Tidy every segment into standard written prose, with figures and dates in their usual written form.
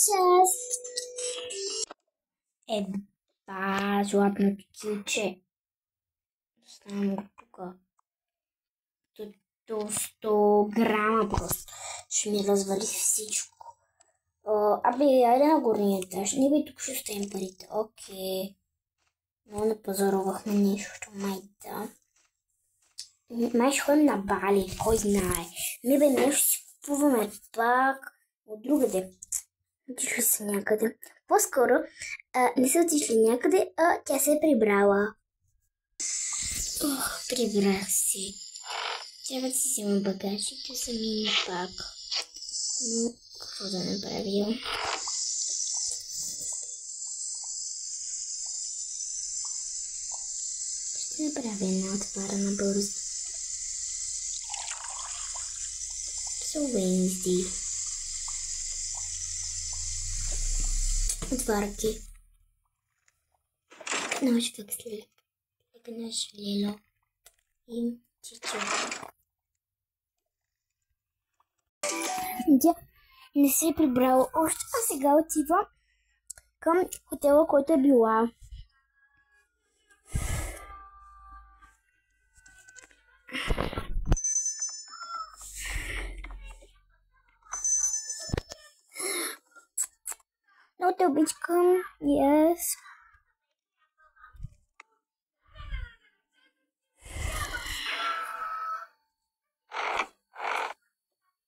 час. Златното кюче. Оставям го тук. До 100 грама просто. Ще ми развали всичко. Айде на горния етаж. Не бе, тук ще оставим парите. Окей. Но напазарувахме нещо, май да. Май ще ходим на Бали, кой знае. Не бе, нещо си купуваме пак от другаде. Отишли са някъде. По-скоро не са отишли някъде, тя се е прибрала. Прибрах се. Трябва да си взема багажите за мини пак. Но какво да направя? Ще направя една отварена бързо. So Wednesday. Отварки. Наш фексли. Наш лело. И чичо. Тя не се е прибрала още, а сега отива към хотела, който е била. Много те обичкам. Yes.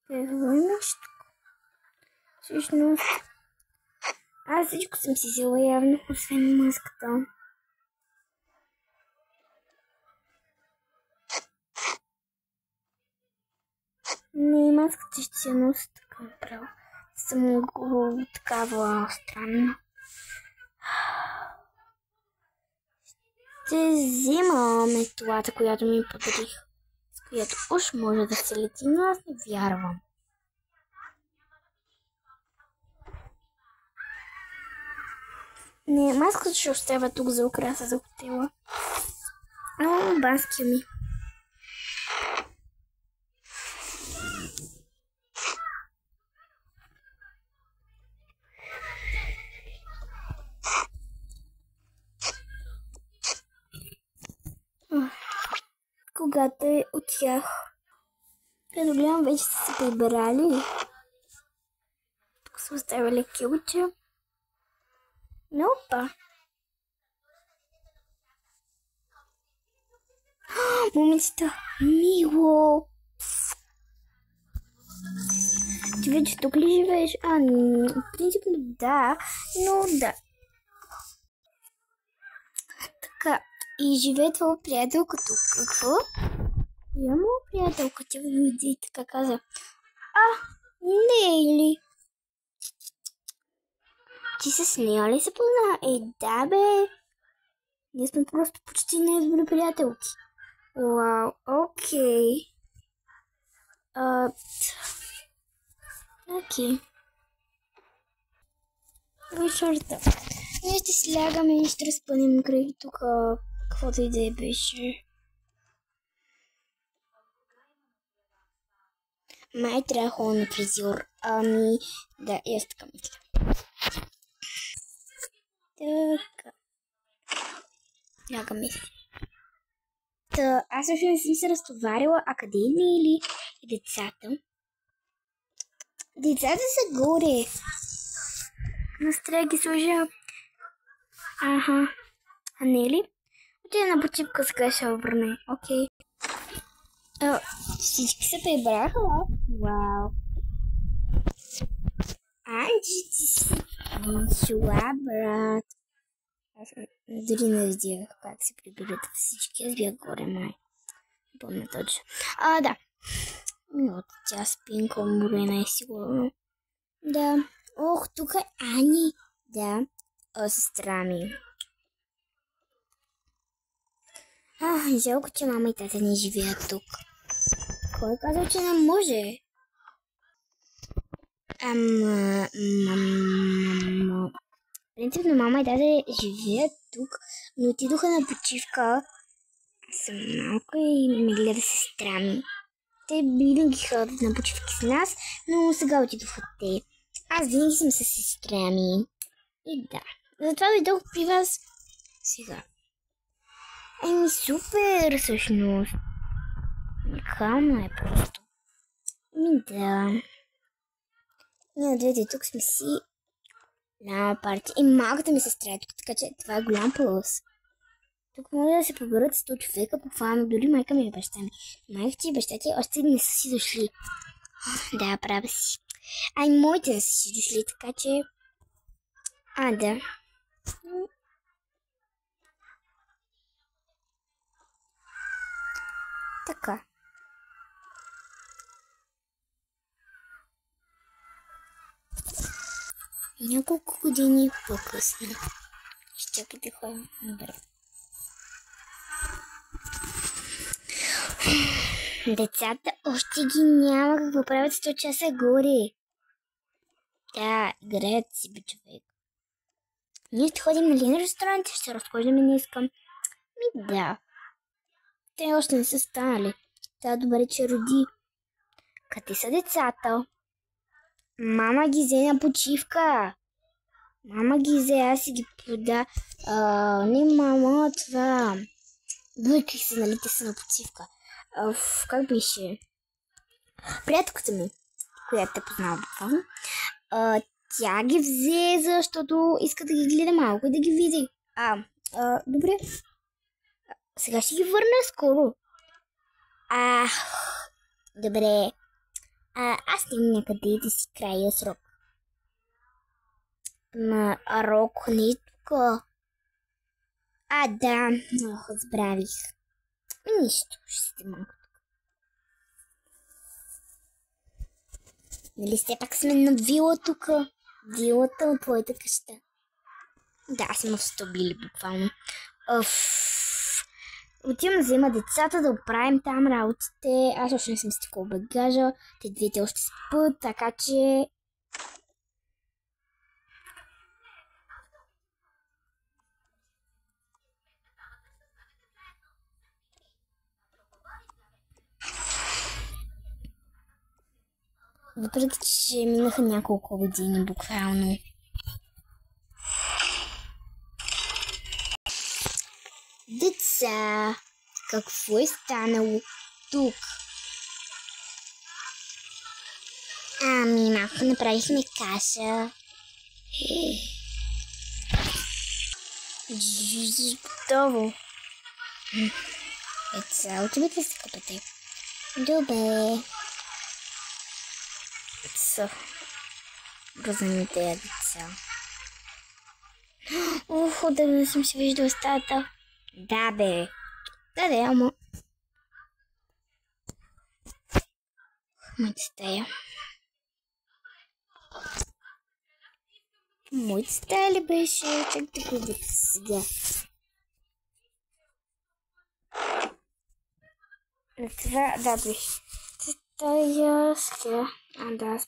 Какво имаш тук? Всъщност, аз всичко съм си взела явно, освен маската. Не, маската ще се носи така направо. Съм го такава странна. Ще взема метлата, която ми подарих, с която уж може да се лети, но аз не вярвам. Не, маската ще оставя тук за украса за хотела. Банския ми. Когато е от тях. Като гледам, вече са се прибрали. Тук са оставили килче. Но опа. Момичета, мило. Ти вече тук ли живееш? Принципно да, но да. Така, и живее твоя приятелка тук. Какво? Я моя приятелка, тя види и така каза. Не е ли? Ти с нея ли се позна? Да бе. Ние сме просто почти най-добри приятелки. Вау, окей. Окей. Вечерта. Ние ще слягаме и ще разпънем край тук, каквото и да беше. Май трябва да ходя на фризьор. Да, и аз така мисля. Така. Лягаме си. Аз също не съм се разтоварила. А къде е Нели и децата? Децата са горе. Аз трябва да ги сложа. А Нели? Отида на почивка, сега ще обърне. Окей. Всички се прибраха. Вау. Анджи, ти си чула, брат. Аз дори не видях как се прибират всички. Аз бях горе, май. Не помня точно. Да. Миналата тя спи, морена е сигурно. Да. Тук е Ани. Да. Сестра ми. Жалко, че мама и тата не живеят тук. Кой е казал, че не може? Принципно мама и тата живеят тук, но отидоха на почивка. Аз съм малко и ме гледа сестра ми. Те винаги ходят на почивки с нас, но сега отидоха те. Аз винаги съм с сестра ми. И да. Затова дойдох при вас сега. Еми, супер, всъщност. Уникално е просто. Ми да. Ние двете тук сме си на партия. И малката ми сестра е тук, така че това е голям плюс. Тук може да се поберат 100 човека, буквално дори майка ми и баща ми. Майка и баща ти още не са си дошли. Да, права си. А и моите са си дошли, така че... да. Така. Няколко години по-късно. Изчакайте хора. Добре. Децата още ги няма какво правят 100 часа горе. Да, играят си бе човек. Ние ще ходим на ресторант, ще разхождаме, не искам. Ми да. Те още не са станали. Та добре, че роди. Къде са децата? Мама ги взе на почивка. Мама ги взе, аз си ги пода. Не мама, това... Бърках се, нали, те са на почивка. Как беше? Приятелката ми, която те познава буквално, тя ги взе, защото иска да ги гледа малко и да ги види. Добре. Сега ще ги върна скоро. Добре. Аз нямам някъде да си края срок. Рок не е тук. Да. Забравих. Нищо, ще сте малко тук. Нали все пак сме на вила тук? Вилата от твоята къща. Да, аз съм в стобили буквално. Отивам да взема децата, да оправим там работите. Аз още не съм стикал багажа. Те двете още спят, така че... Въпреки че минаха няколко години буквално. Деца, какво е станало тук? Малко направихме каша. Готово. Деца, отивайте да се къпете. Добре. Деца. Грозните деца. Да не съм си виждала стаята. Да, бе. Да, ама... Моята стая. Моята стая ли беше? Чак да го видя сега. Това, да, беше. Стая сега. Да,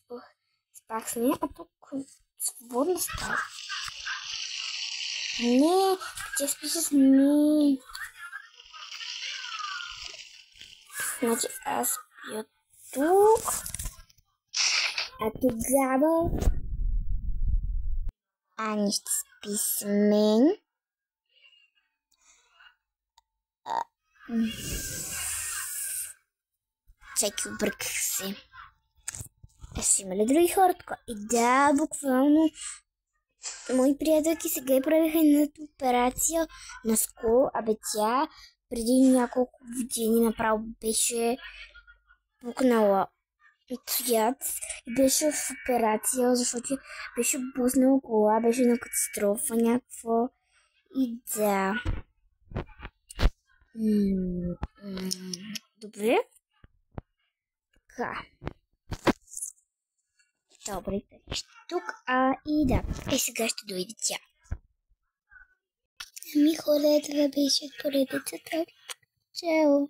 спах с нея, а тук свободна стая. Не, тя спи с мен. Значи аз спя тук. А тогава Ани ще спи с мен. Чакай, обърках се. Има ли други хора така? И да, буквално мои приятелки сега правиха една операция наскоро, тя преди няколко години направо беше пукнала цвят и беше в операция, защото беше буснала кола, беше на катастрофа някаква и да. Добре. Така. Добре, тук, и да. Сега ще дойде тя. Хора, това беше от поредицата. Чао!